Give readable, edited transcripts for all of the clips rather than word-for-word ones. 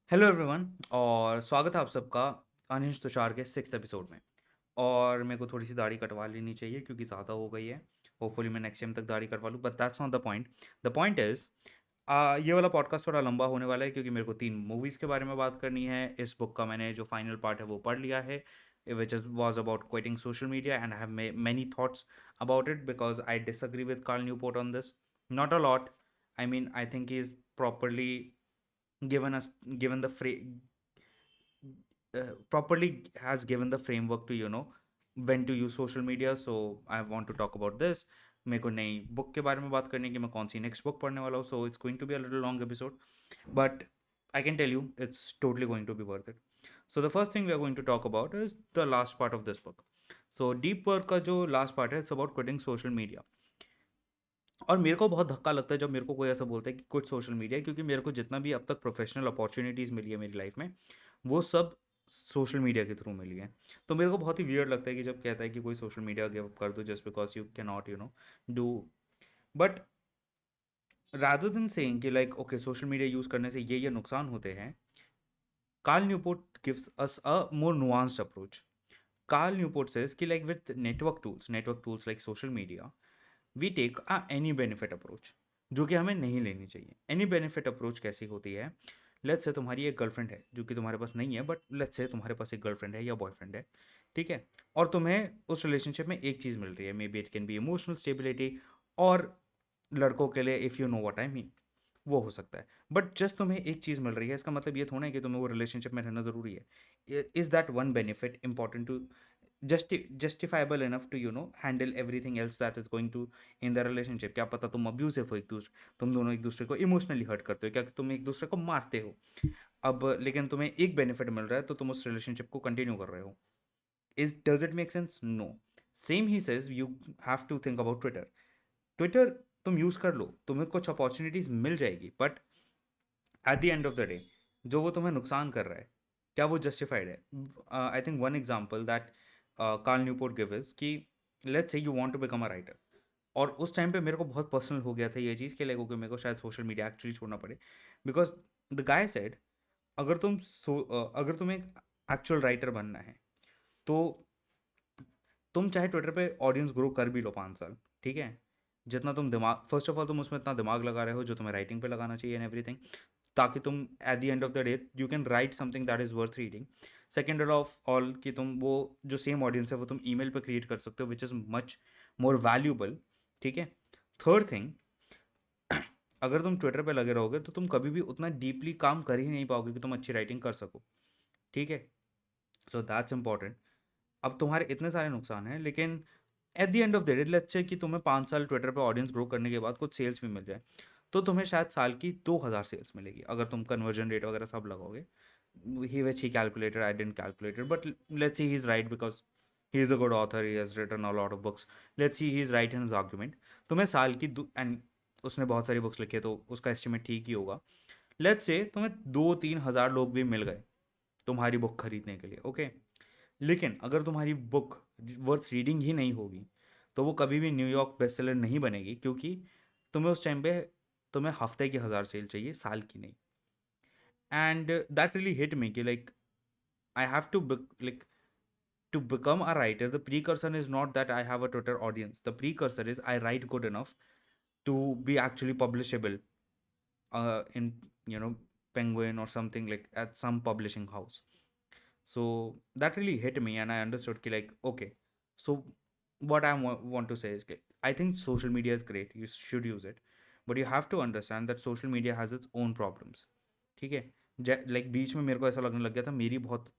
Hello everyone और स्वागत है आप सबका अनिश तुषार के 6th एपिसोड में। और मेरे को थोड़ी सी दाढ़ी कटवा लेनी चाहिए क्योंकि ज़्यादा हो गई है। होपफुली मैं नेक्स्ट टाइम तक दाढ़ी कटवा लूँ, but that's not the point. The point is ये वाला पॉडकास्ट थोड़ा लंबा होने वाला है क्योंकि मेरे को 3 मूवीज़ के बारे में बात करनी है। इस बुक का मैंने जो फाइनल पार्ट है वो पढ़ लिया है, which is was about quitting social media, and I have many thoughts about it because I disagree with Carl Newport on this. Not a lot. I mean, I think he's properly given the properly has given the framework to when to use social media. So I want to talk about this. मेरे को नई book के बारे में बात करनी है कि मैं कौन सी नेक्स्ट बुक पढ़ने वाला हूँ, so it's going to be a little long episode, but I can tell you it's totally going to be worth it. So the first thing we are going to talk about is the last part of this book. So deep work का जो last part है it's about quitting social media. और मेरे को बहुत धक्का लगता है जब मेरे को कोई ऐसा बोलता है कि कुछ सोशल मीडिया, क्योंकि मेरे को जितना भी अब तक प्रोफेशनल अपॉर्चुनिटीज़ मिली है मेरी लाइफ में वो सब सोशल मीडिया के थ्रू मिली है. तो मेरे को बहुत ही वियर्ड लगता है कि जब कहता है कि कोई सोशल मीडिया गिव अप कर दो just because you can not do. But rather than saying कि like okay social media use करने से ये नुकसान होते हैं, Carl Newport gives us a more nuanced approach. Carl Newport says कि like with network tools like social media we take a any benefit approach, जो कि हमें नहीं लेनी चाहिए. एनी बेनिफिट अप्रोच कैसी होती है? लेट्स से तुम्हारी एक गर्लफ्रेंड है जो कि तुम्हारे पास नहीं है, बट लेट्स से तुम्हारे पास एक गर्लफ्रेंड है या बॉयफ्रेंड है, ठीक है, और तुम्हें उस रिलेशनशिप में एक चीज़ मिल रही है. May be it can be emotional stability, और लड़कों के लिए if you know what I mean वो हो सकता है. बट जस्ट तुम्हें एक चीज़ मिल रही है, इसका मतलब ये थोड़ा है कि तुम्हें वो रिलेशनशिप में रहना ज़रूरी है. Is that one benefit important to justifiable enough to handle everything else that is going to in the relationship? क्या पता तुम अब्यूसिव हो एक दूसरे, तुम दोनों एक दूसरे को इमोशनली हर्ट करते हो, क्या तुम एक दूसरे को मारते हो. अब लेकिन तुम्हें एक बेनिफिट मिल रहा है तो तुम उस रिलेशनशिप को कंटिन्यू कर रहे हो. Is does it make sense? No. Same he says you have to think about Twitter. Twitter तुम यूज़ कर लो, तुम्हें कुछ अपॉर्चुनिटीज़ मिल जाएगी, but at the end of the day जो वो तुम्हें नुकसान कर रहा है, क्या वो जस्टिफाइड है? I think one example that Carl Newport give is कि let's say you want to become a writer. और उस टाइम पे मेरे को बहुत पर्सनल हो गया था ये चीज़ के लिए, क्योंकि मेरे को शायद सोशल मीडिया एक्चुअली छोड़ना पड़े, बिकॉज द गाय सेड अगर अगर तुम्हें एक्चुअल राइटर बनना है तो तुम चाहे ट्विटर पे ऑडियंस ग्रो कर भी लो 5 साल, ठीक है, जितना तुम दिमाग, फर्स्ट ऑफ ऑल तुम उसमें इतना दिमाग लगा रहे हो जो तुम्हें राइटिंग पे लगाना चाहिए एंड एवरीथिंग, ताकि तुम eight the end of the day you can write something that is worth reading. Second of all कि तुम वो जो सेम ऑडियंस है वो तुम ईमेल पे क्रिएट कर सकते हो which is much more valuable, ठीक है. थर्ड थिंग, अगर तुम ट्विटर पे लगे रहोगे तो तुम कभी भी उतना डीपली काम कर ही नहीं पाओगे कि तुम अच्छी राइटिंग कर सको, ठीक है. So that's important. अब तुम्हारे इतने सारे नुकसान हैं, लेकिन eight the end of the day let's say कि तुम्हें 5 साल ट्विटर पे ऑडियंस ग्रो करने के बाद कुछ सेल्स भी मिल जाए, तो तुम्हें शायद साल की 2,000 सेल्स मिलेगी अगर तुम कन्वर्जन रेट वगैरह सब लगाओगे. He which he calculated, I didn't calculated, but let's see he is right because he is a good author, he has written a lot of books. Let's see he is right in his argument. तुम्हें साल की and उसने बहुत सारी books लिखी है तो उसका एस्टिमेट ठीक ही होगा. लेट्स से तुम्हें 2-3 हज़ार लोग भी मिल गए तुम्हारी बुक खरीदने के लिए, ओके. लेकिन अगर तुम्हारी बुक वर्थ रीडिंग ही नहीं होगी तो वो कभी भी न्यूयॉर्क बेस्ट सेलर नहीं बनेगी, क्योंकि तुम्हें उस टाइम पे तुम्हें हफ्ते की 1,000 सेल चाहिए, साल की नहीं. And that really hit me कि like I have to like to become a writer, the precursor is not that I have a Twitter audience. The precursor is I write good enough to be actually publishable in Penguin or something, like at some publishing house. So that really hit me, and I understood ki like okay, so what I want to say is कि I think social media is great, you should use it, but you have to understand that social media has its own problems, ठीक है. Like बीच में मेरे को ऐसा लगने लग गया था मेरी बहुत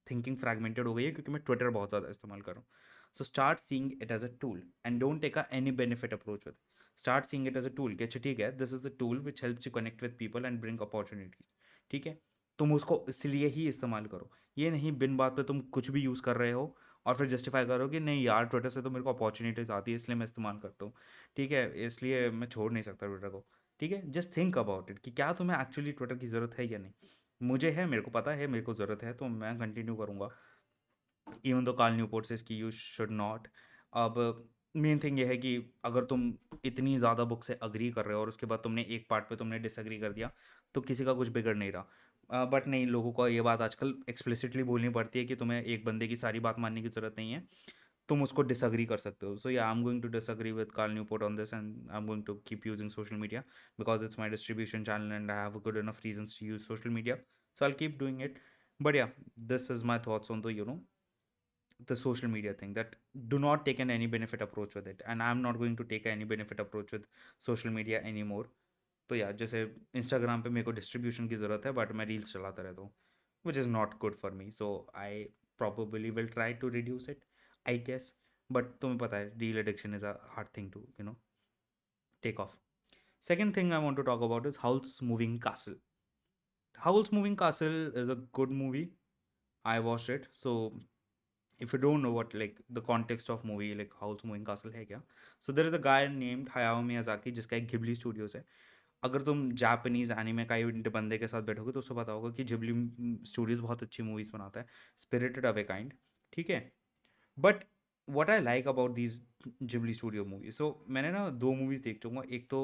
थिंकिंग फ्रैगमेंटेड हो गई है क्योंकि मैं ट्विटर बहुत ज़्यादा इस्तेमाल कर रहा हूँ. So start seeing it as a tool and don't take a any benefit approach with. Start seeing it as a tool कि अच्छा ठीक है, this is the tool which helps you connect with people and bring opportunities, ठीक है. तुम उसको इसलिए ही इस्तेमाल करो, ये नहीं बिन बात पे तुम कुछ भी यूज़ कर रहे हो और फिर जस्टिफाई करो कि नहीं यार ट्विटर से तो मेरे को अपॉर्चुनिटीज़ आती है इसलिए मैं इस्तेमाल करता हूँ, ठीक है, इसलिए मैं छोड़ नहीं सकता ट्विटर को. ठीक है, जस्ट थिंक अबाउट इट कि क्या तुम्हें एक्चुअली ट्विटर की ज़रूरत है या नहीं. मुझे है, मेरे को पता है मेरे को ज़रूरत है, तो मैं कंटिन्यू करूँगा even though Carl Newport says कि यू शुड नॉट. अब मेन थिंग ये है कि अगर तुम इतनी ज़्यादा बुक से अग्री कर रहे हो और उसके बाद तुमने एक पार्ट पे तुमने डिसअग्री कर दिया तो किसी का कुछ बिगड़ नहीं रहा. बट नहीं, लोगों को ये बात आजकल एक्सप्लिसिटली बोलनी पड़ती है कि तुम्हें एक बंदे की सारी बात मानने की ज़रूरत नहीं है, तुम उसको डिसएग्री कर सकते हो. So yeah, I am going to disagree with Carl Newport on this, and I am going to keep using social media because it's my distribution channel and I have good enough reasons to use social media. So I'll keep doing it. But yeah, this is my thoughts on the social media thing, that do not take an any benefit approach with it, and I'm not going to take any benefit approach with social media anymore. तो या, जैसे Instagram पे मेरे को distribution की ज़रूरत है but मैं रील्स चलाता रहता हूँ, which is not good for me. So I probably will try to reduce it, I guess. But तुम्हें पता है, reel addiction is a hard thing to take off. Second thing I want to talk about is Howl's Moving Castle. Howl's Moving Castle is a good movie. I watched it. So if you don't know what, like, the context of movie, like Howl's Moving Castle है क्या, so there is a guy named Hayao Miyazaki जिसका एक Ghibli studios है. अगर तुम Japanese anime का event बंदे के साथ बैठोगे तो उसको पता होगा कि जिबली स्टूडियोज बहुत अच्छी मूवीज़ बनाता है, स्पिरिटेड अवे काइंड. ठीक है. But what I like about these Ghibli studio movies, so मैंने ना दो मूवीज़ देख चुका, एक तो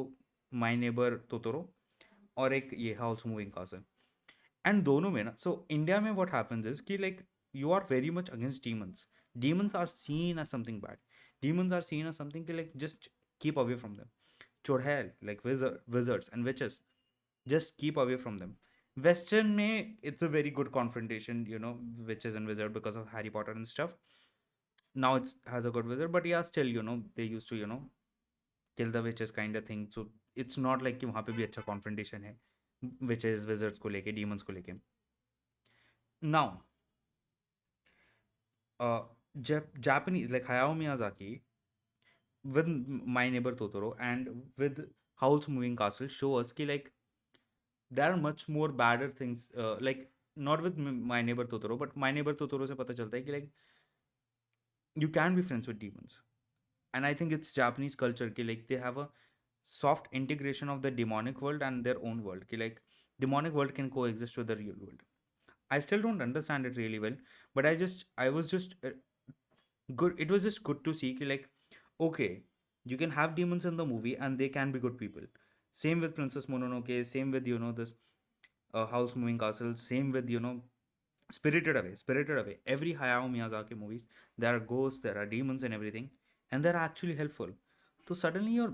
माई नेबर तोतोरो और एक ये हाउस मूविंग कासल. एंड दोनों में ना, सो इंडिया में व्हाट हैपेंस इज कि like you are very much against demons. Demons are seen as something bad. Demons are seen as something कि like just keep away from them. चुड़ैल, like wizards and witches, just keep away from them. Western में it's a very good confrontation, witches and wizard because of Harry Potter and stuff. Now it has a good wizard, but yeah, still, they used to, kill the witches kind of thing. So it's not like कि वहाँ पे भी अच्छा confrontation है witches, wizards को लेके, demons को लेके. Now, uh, Japanese, like Hayao Miyazaki, with My Neighbor Totoro and with Howl's Moving Castle, show us कि like there are much more badder things, like not with My Neighbor Totoro, but My Neighbor Totoro से पता चलता है कि like you can be friends with demons. And I think it's Japanese culture कि like they have a soft integration of the demonic world and their own world, कि like demonic world can coexist with the real world. I still don't understand it really well, but I was just good. It was just good to see कि like, okay, you can have demons in the movie and they can be good people. Same with Princess Mononoke, same with this House Moving Castle, same with Spirited Away. Every Hayao Miyazaki movies, there are ghosts, there are demons and everything, and they're actually helpful. So suddenly your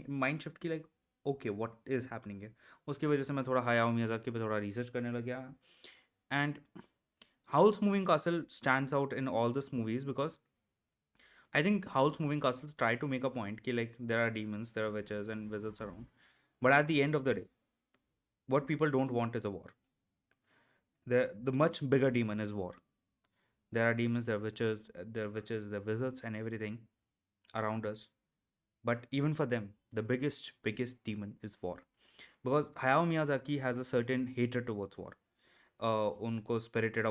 mind shift की like, okay, what is happening here? उसकी वजह से मैं थोड़ा Hayao Miyazaki पे थोड़ा research करने लग गया. And Howl's Moving Castle stands out in all these movies because I think Howl's Moving Castles try to make a point कि like there are demons, there are witches and wizards around, but at the end of the day, what people don't want is a war. The much bigger demon is war. There are demons, there are wizards, and everything around us. But even for them, the biggest demon is war. Because Hayao Miyazaki has a certain hatred towards war. उनको spirited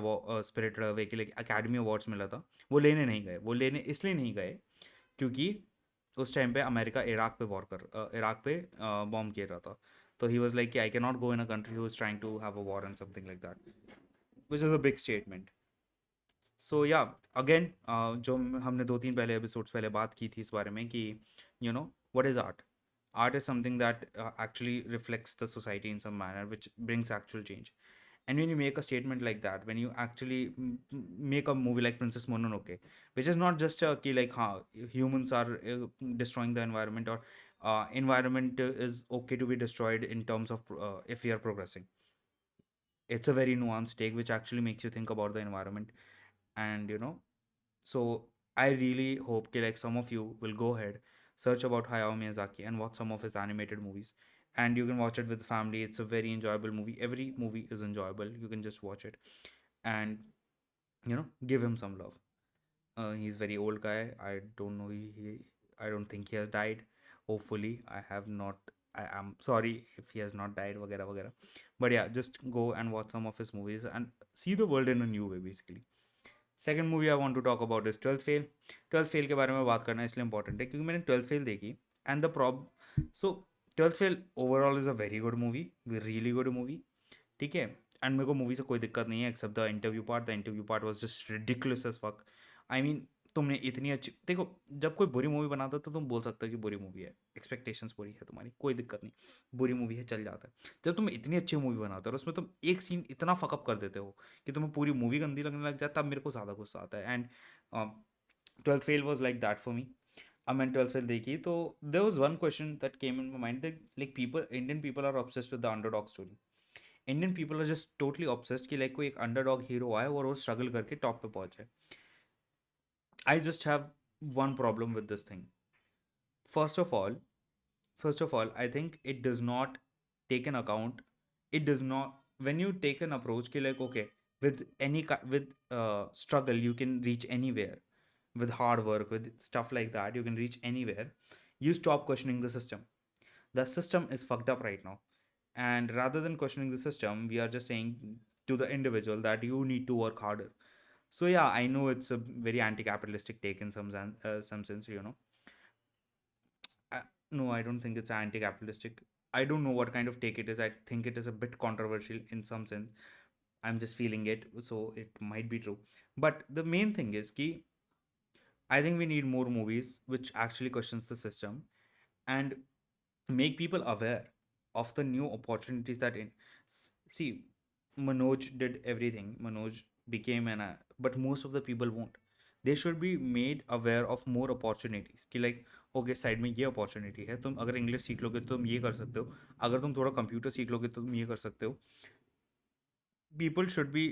away के लिए academy awards मिला था. वो लेने नहीं गए, वो लेने इसलिए नहीं गए क्योंकि उस टाइम पे अमेरिका इराक पे बॉम्ब किया रहा था. तो ही वॉज लाइक कि I can not go in a country who is trying to have a war and something like that, which is a big statement. So yeah, again, जो हमने 2-3 पहले episodes पहले बात की थी इस बारे में कि what is art. Art is something that actually reflects the society in some manner which brings actual change. And when you make a statement like that, when you actually make a movie like Princess Mononoke, which is not just a ki like humans are destroying the environment, or environment is okay to be destroyed in terms of if we are progressing. It's a very nuanced take which actually makes you think about the environment. And so I really hope that like some of you will go ahead, search about Hayao Miyazaki and watch some of his animated movies, and you can watch it with family. It's a very enjoyable movie. Every movie is enjoyable. You can just watch it and give him some love. He's very old guy. I don't know. I don't think he has died. Hopefully, I have not. I am sorry if he has not died. वगैरह वगैरह. But yeah, just go and watch some of his movies and see the world in a new way, basically. Second movie I want to talk about is twelfth fail के बारे में बात करना इसलिए important है क्योंकि मैंने ट्वेल्थ फेल देखी. And the so twelfth fail overall is a very good movie, really good movie. ठीक है. एंड मेरे को मूवी से कोई दिक्कत नहीं है except the interview part. The interview part was just ridiculous as fuck. I mean, तुमने इतनी अच्छी देखो, जब कोई बुरी मूवी बनाता है तो तुम बोल सकते हो कि बुरी मूवी है, एक्सपेक्टेशंस बुरी है तुम्हारी, कोई दिक्कत नहीं, बुरी मूवी है चल जाता है। जब तुम इतनी अच्छी मूवी बनाते हो और उसमें तुम एक सीन इतना फकअप कर देते हो कि तुम्हें पूरी मूवी गंदी लगने लग जाता है, तब मेरे को ज़्यादा गुस्सा आता है। And twelfth fail was like that for me. अब मैंने ट्वेल्थ फेल देखी तो there was one question that came in my mind, like people, Indian people are obsessed with the underdog story. Indian people are just totally obsessed कि like कोई एक underdog hero आए और वो स्ट्रगल करके top पे पहुंचे। I just have one problem with this thing. First of all, first of all, I think it does not take an account. It does not, when you take an approach ki like okay, with with struggle you can reach anywhere. With hard work, with stuff like that, you can reach anywhere. You stop questioning the system. The system is fucked up right now, and rather than questioning the system, we are just saying to the individual that you need to work harder. So yeah, I know it's a very anti-capitalistic take in some sense, you know. No, I don't think it's anti-capitalistic. I don't know what kind of take it is. I think it is a bit controversial in some sense. I'm just feeling it, so it might be true. But the main thing is ki I think we need more movies which actually questions the system and make people aware of the new opportunities that in see Manoj did everything. Manoj became an but most of the people won't. They should be made aware of more opportunities कि like okay side में ये opportunity है, तुम अगर English सीख लोगे तो तुम ये कर सकते हो, अगर तुम थोड़ा कंप्यूटर सीख लोगे तो तुम ये कर सकते हो। People should be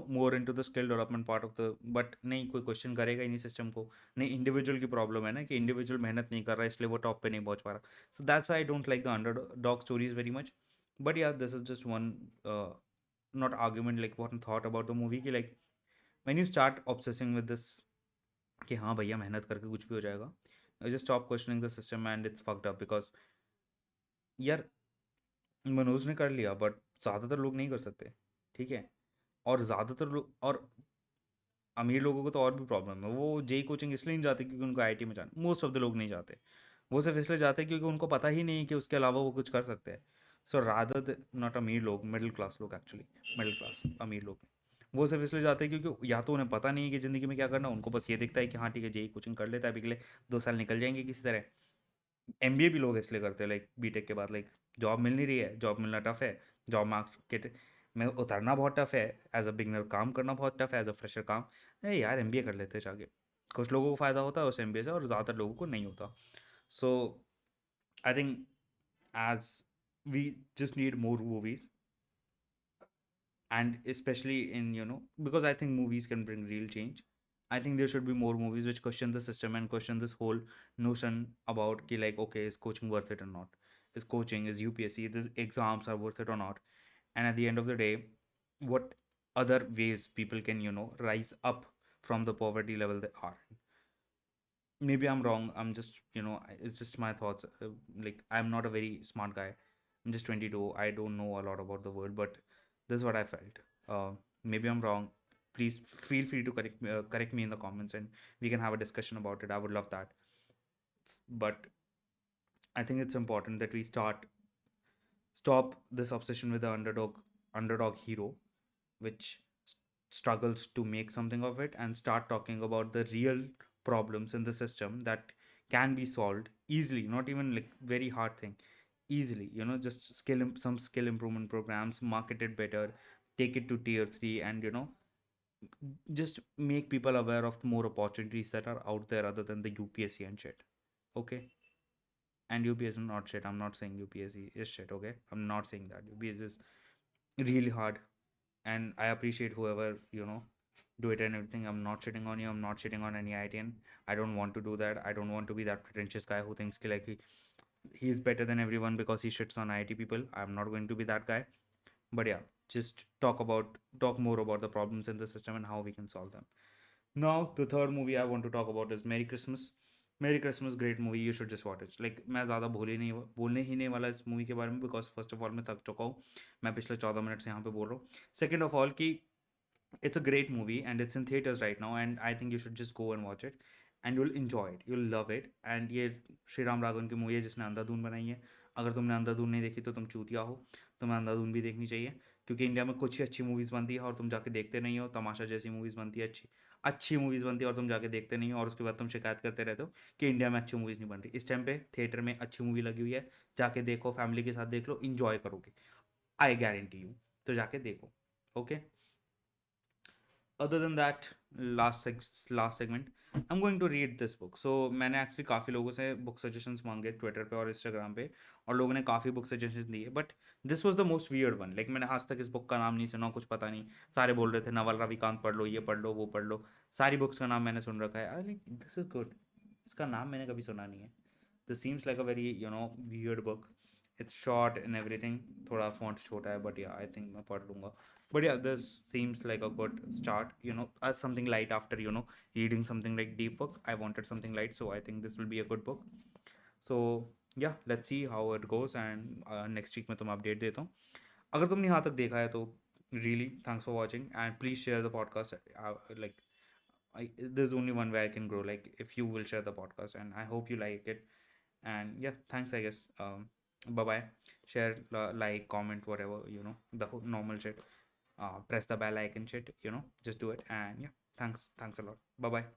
more into the skill development part of the, but नहीं कोई क्वेश्चन करेगा ही नहीं सिस्टम को। नहीं, इंडिविजुअल की प्रॉब्लम है ना कि इंडिविजुअल मेहनत नहीं कर रहा है इसलिए वो टॉप पे नहीं पहुंच पा रहा। So that's I don't like the underdog stories very much. But yeah this is just one not argument, like one thought about the movie कि like when you start obsessing with this कि हाँ भैया मेहनत करके कुछ भी हो जाएगा, just stop questioning the system and it's fucked up because यार मनोज ने कर लिया बट ज़्यादातर लोग नहीं कर सकते, ठीक है। और ज़्यादातर लोग, और अमीर लोगों को तो और भी प्रॉब्लम है, वो जेई कोचिंग इसलिए नहीं जाते क्योंकि उनको आईआईटी में जाना, मोस्ट ऑफ द लोग नहीं जाते। वो सिर्फ इसलिए जाते हैं क्योंकि उनको पता ही नहीं है कि उसके अलावा वो कुछ कर सकते हैं। सो रादर नॉट अमीर लोग, मिडिल क्लास लोग एक्चुअली, मिडिल क्लास अमीर लोग वो सिर्फ इसलिए जाते हैं क्योंकि या तो उन्हें पता नहीं है कि ज़िंदगी में क्या करना, उनको बस ये दिखता है कि हाँ ठीक है जेई कोचिंग कर लेता है, अभी के लिए 2 साल निकल जाएंगे किसी तरह। एमबीए भी लोग इसलिए करते हैं, लाइक बीटेक के बाद लाइक जॉब मिल नहीं रही है, जॉब मिलना टफ है, जॉब मार्केट में उतरना बहुत टफ है, एज अ बिगनर काम करना बहुत टफ है, एज अ फ्रेशर काम। अरे यार एमबीए कर लेते हैं जाके, कुछ लोगों को फ़ायदा होता है उस एमबीए से और ज़्यादातर लोगों को नहीं होता। So I think as we just need more movies, and especially in because I think movies can bring real change. I think there should be more movies which question the system and question this whole notion about ki like okay, is coaching worth it or not, is coaching, is UPSC, these exams are worth it or not, and at the end of the day what other ways people can rise up from the poverty level they are. Maybe I'm wrong, I'm just it's just my thoughts, like I'm not a very smart guy, I'm just 22, I don't know a lot about the world, but this is what I felt. Maybe I'm wrong, please feel free to correct me in the comments and we can have a discussion about it, I would love that. But I think it's important that we stop this obsession with the underdog hero which struggles to make something of it, and start talking about the real problems in the system that can be solved easily, not even like very hard thing, easily, just some skill improvement programs, market it better, take it to tier 3, and just make people aware of more opportunities that are out there other than the UPSC and shit. Okay, and UPSC is not shit, I'm not saying UPSC is shit, okay, I'm not saying that UPSC is really hard, and I appreciate whoever do it and everything. I'm not shitting on you. I'm not shitting on any IITian. I don't want to do that. I don't want to be that pretentious guy who thinks like he's better than everyone because he shits on IIT people. I'm not going to be that guy. But yeah, just talk more about the problems in the system and how we can solve them. Now, the third movie I want to talk about is Merry Christmas. Merry Christmas, great movie. You should just watch it. Like मैं ज़्यादा बोलने ही नहीं वाला इस movie के बारे में, because first of all मैं थक चुका हूँ, मैं पिछले 14 मिनट से यहाँ पे बोल रहा हूँ। सेकेंड ऑफ ऑल कि it's a great movie and it's in theaters right now and I think you should just go and watch it and you'll enjoy it, you'll love it. And ये श्री राम राघवन की movie है जिसने अंधाधुन बनाई है। अगर तुमने अंधाधुन नहीं देखी तो तुम चूतिया हो, तुम्हें अंधाधुन भी देखनी चाहिए क्योंकि इंडिया में कुछ ही अच्छी मूवीज़ बनती है और तुम जाके देखते नहीं हो। तमाशा जैसी मूवीज़ बनती है, अच्छी अच्छी मूवीज़ बनती है और तुम जाके देखते नहीं हो, और उसके बाद तुम शिकायत करते रहते हो कि इंडिया में अच्छी मूवीज़ नहीं बन रही। इस टाइम पे थिएटर में अच्छी मूवी लगी हुई है, जाके देखो, फैमिली के साथ देख लो, इंजॉय करोगे, आई गारंटी यू। तो जाके देखो। Okay, other than that, last segment, I'm going to read this book. So मैंने एक्चुअली काफ़ी लोगों से बुक सजेशंस मांगे ट्विटर पे और इंस्टाग्राम पे, और लोगों ने काफ़ी बुक सजेशंस दिए, but this was the most weird one. Like मैंने आज तक इस बुक का नाम नहीं सुना, कुछ पता नहीं। सारे बोल रहे थे नवल रविकांत पढ़ लो, ये पढ़ लो, वो पढ़ लो, सारी बुक्स का नाम मैंने सुन रखा है। I like this is good, इसका नाम मैंने कभी सुना नहीं है। This seems like a very weird book. It's short and everything, थोड़ा फॉन्ट छोटा है, बट या आई थिंक मैं पढ़ लूँगा। But yeah, this seems like a good start, as something light after, reading something like deep book. I wanted something light, so I think this will be a good book. So yeah, let's see how it goes, and next week मैं तुम्हें update देता हूँ। अगर तुमने यहाँ तक देखा है तो really thanks for watching, and please share the podcast. Like there's only one way I can grow, like if you will share the podcast, and I hope you like it. And yeah, thanks, I guess. Bye bye. Share, like, comment, whatever, the whole normal shit. Press the bell icon shit, just do it. And yeah, thanks a lot. Bye bye.